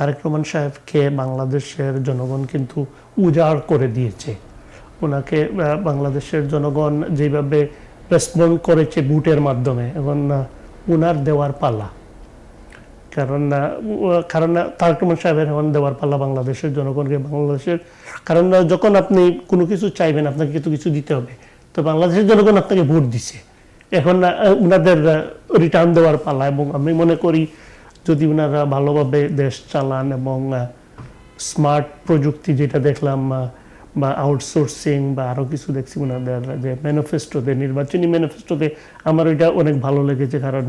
তারেক রহমান সাহেবকে বাংলাদেশের জনগণ কিন্তু উজাড় করে দিয়েছে। ওনাকে বাংলাদেশের জনগণ যেভাবে রেসপন্ড করেছে ভোটের মাধ্যমে, এখন ওনার দেওয়ার পালা। কারণ কারণ তারেক রহমান সাহেবের এখন দেওয়ার পালা বাংলাদেশের জনগণকে। বাংলাদেশের কারণ যখন আপনি কোনো কিছু চাইবেন আপনাকে কিন্তু কিছু দিতে হবে, তো বাংলাদেশের জনগণ আপনাকে ভোট দিছে, এখন ওনাদের রিটার্ন দেওয়ার পালা। এবং আমি মনে করি যদি ওনারা ভালোভাবে দেশ চালান এবং স্মার্ট প্রযুক্তি যেটা দেখলাম বা আউটসোর্সিং বা আরও কিছু দেখছি ওনাদের যে ম্যানিফেস্টোতে, নির্বাচনী ম্যানিফেস্টোতে আমার ওইটা অনেক ভালো লেগেছে। কারণ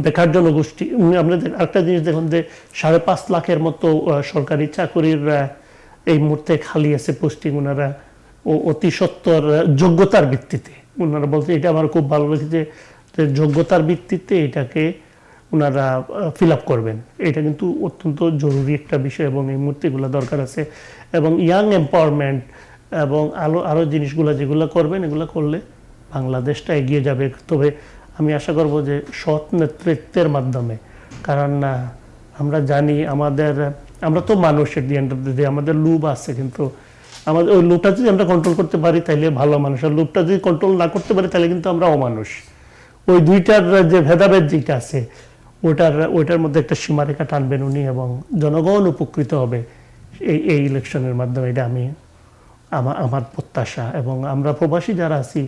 বেকার জনগোষ্ঠী, আমরা একটা জিনিস দেখুন যে 5.5 লাখের মতো সরকারি চাকরির এই মুহূর্তে খালি আছে পোস্টিং। ওনারা অতি সত্বর যোগ্যতার ভিত্তিতে, ওনারা বলছে, এটা আমার খুব ভালো লেগেছে যে যোগ্যতার ভিত্তিতে এটাকে ওনারা ফিল আপ করবেন। এটা কিন্তু অত্যন্ত জরুরি একটা বিষয় এবং এই মুহূর্তে এগুলো দরকার আছে। এবং ইয়াং এম্পাওয়ারমেন্ট এবং আরও জিনিসগুলো যেগুলো করবেন, এগুলো করলে বাংলাদেশটা এগিয়ে যাবে। তবে আমি আশা করব যে সৎ নেতৃত্বের মাধ্যমে। কারণ আমরা জানি আমরা তো মানুষের the end of the day আমাদের লোভ আছে, কিন্তু আমাদের ওই লোভটা যদি আমরা কন্ট্রোল করতে পারি তাহলে ভালো মানুষ, আর লোভটা যদি কন্ট্রোল না করতে পারি তাহলে কিন্তু আমরা অমানুষ। ওই দুইটার যে ভেদাভেদ যেটা আছে ওইটার মধ্যে একটা সীমারেখা টানবেন উনি, এবং জনগণ উপকৃত হবে এই ইলেকশনের মাধ্যমে। এটা আমার প্রত্যাশা। এবং আমরা প্রবাসী যারা আছি